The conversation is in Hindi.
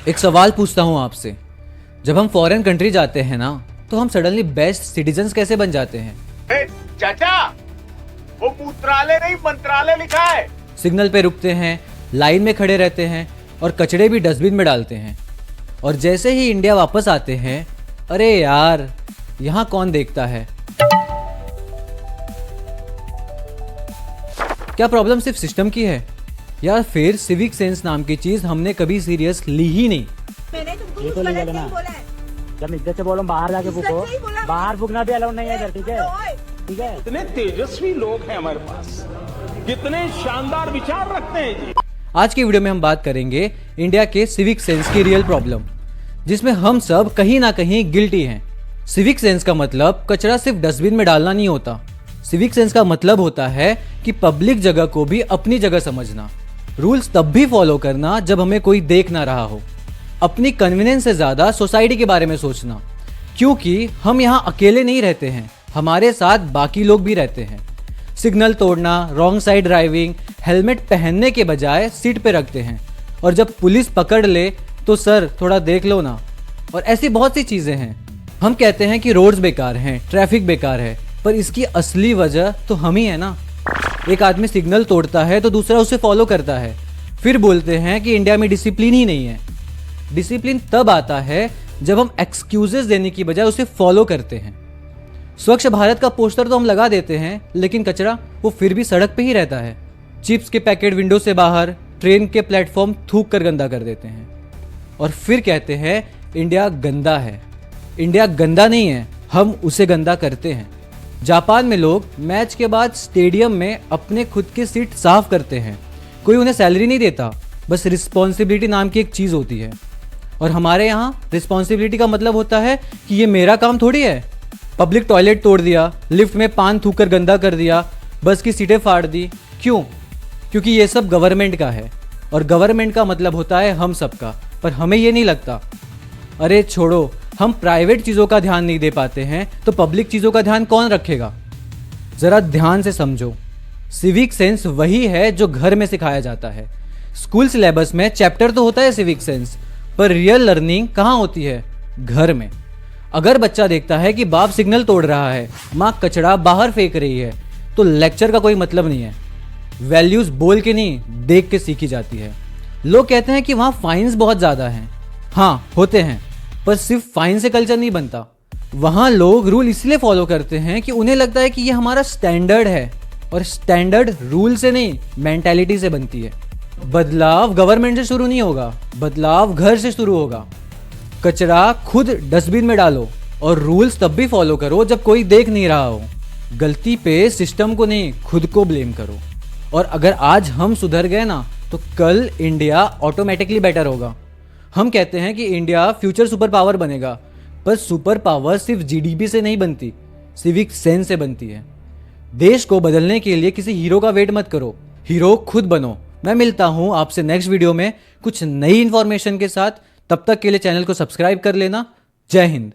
एक सवाल पूछता हूँ आपसे, जब हम फॉरेन कंट्री जाते हैं ना तो हम सडनली बेस्ट सिटीजन्स कैसे बन जाते हैं? चाचा, वो मूत्रालय नहीं मंत्रालय लिखा है। सिग्नल पे रुकते हैं, लाइन में खड़े रहते हैं और कचड़े भी डस्टबिन में डालते हैं। और जैसे ही इंडिया वापस आते हैं, अरे यार यहाँ कौन देखता है। क्या प्रॉब्लम सिर्फ सिस्टम की है या फिर सिविक सेंस नाम की चीज हमने कभी सीरियस ली ही नहीं? मैंने तुमको ये कुछ तो गलत लीगल है नहीं ना। बोला है। जब इज्जत से बोलो बाहर जाके इज्जत फूको। से ही बोला बाहर फूकना भी अलाउड नहीं है इधर, ठीक है? ओए, ठीक है। कितने तेजस्वी लोग हैं हमारे पास, कितने शानदार विचार रखते हैं जी। आज की वीडियो में हम बात करेंगे इंडिया के सिविक सेंस की रियल प्रॉब्लम, जिसमें हम सब कहीं ना कहीं गिल्टी हैं। सिविक सेंस का मतलब कचरा सिर्फ डस्टबिन में डालना नहीं होता। सिविक सेंस का मतलब होता है कि पब्लिक जगह को भी अपनी जगह समझना, रूल्स तब भी फॉलो करना जब हमें कोई देख ना रहा हो, अपनी कन्वीनियंस से ज्यादा सोसाइटी के बारे में सोचना, क्योंकि हम यहाँ अकेले नहीं रहते हैं, हमारे साथ बाकी लोग भी रहते हैं। सिग्नल तोड़ना, रॉन्ग साइड ड्राइविंग, हेलमेट पहनने के बजाय सीट पे रखते हैं, और जब पुलिस पकड़ ले तो सर थोड़ा देख लो ना, और ऐसी बहुत सी चीजें हैं। हम कहते हैं कि रोड्स बेकार हैं, ट्रैफिक बेकार है, पर इसकी असली वजह तो हम ही है ना। एक आदमी सिग्नल तोड़ता है तो दूसरा उसे फॉलो करता है, फिर बोलते हैं कि इंडिया में डिसिप्लिन ही नहीं है। डिसिप्लिन तब आता है जब हम एक्सक्यूजेस देने की बजाय उसे फॉलो करते हैं। स्वच्छ भारत का पोस्टर तो हम लगा देते हैं, लेकिन कचरा वो फिर भी सड़क पे ही रहता है। चिप्स के पैकेट विंडो से बाहर, ट्रेन के प्लेटफॉर्म थूक कर गंदा कर देते हैं, और फिर कहते हैं इंडिया गंदा है। इंडिया गंदा नहीं है, हम उसे गंदा करते हैं। जापान में लोग मैच के बाद स्टेडियम में अपने खुद की सीट साफ करते हैं, कोई उन्हें सैलरी नहीं देता, बस रिस्पॉन्सिबिलिटी नाम की एक चीज़ होती है। और हमारे यहाँ रिस्पॉन्सिबिलिटी का मतलब होता है कि ये मेरा काम थोड़ी है। पब्लिक टॉयलेट तोड़ दिया, लिफ्ट में पान थूक कर गंदा कर दिया, बस की सीटें फाड़ दी, क्यों? क्योंकि ये सब गवर्नमेंट का है, और गवर्नमेंट का मतलब होता है हम सबका, पर हमें ये नहीं लगता। अरे छोड़ो, हम प्राइवेट चीज़ों का ध्यान नहीं दे पाते हैं तो पब्लिक चीज़ों का ध्यान कौन रखेगा? ज़रा ध्यान से समझो, सिविक सेंस वही है जो घर में सिखाया जाता है। स्कूल सिलेबस में चैप्टर तो होता है सिविक सेंस, पर रियल लर्निंग कहाँ होती है? घर में। अगर बच्चा देखता है कि बाप सिग्नल तोड़ रहा है, माँ कचरा बाहर फेंक रही है, तो लेक्चर का कोई मतलब नहीं है। वैल्यूज बोल के नहीं, देख के सीखी जाती है। लोग कहते हैं कि वहाँ फाइन्स बहुत ज़्यादा हैं। हाँ होते हैं, पर सिर्फ फाइन से कल्चर नहीं बनता। वहाँ लोग रूल इसलिए फॉलो करते हैं कि उन्हें लगता है कि ये हमारा स्टैंडर्ड है, और स्टैंडर्ड रूल से नहीं मेंटालिटी से बनती है। बदलाव गवर्नमेंट से शुरू नहीं होगा, बदलाव घर से शुरू होगा। कचरा खुद डस्टबिन में डालो, और रूल्स तब भी फॉलो करो जब कोई देख नहीं रहा हो। गलती पे सिस्टम को नहीं, खुद को ब्लेम करो। और अगर आज हम सुधर गए ना, तो कल इंडिया ऑटोमेटिकली बेटर होगा। हम कहते हैं कि इंडिया फ्यूचर सुपर पावर बनेगा, पर सुपर पावर सिर्फ जीडीपी से नहीं बनती, सिविक सेंस से बनती है। देश को बदलने के लिए किसी हीरो का वेट मत करो, हीरो खुद बनो। मैं मिलता हूं आपसे नेक्स्ट वीडियो में कुछ नई इंफॉर्मेशन के साथ। तब तक के लिए चैनल को सब्सक्राइब कर लेना। जय हिंद।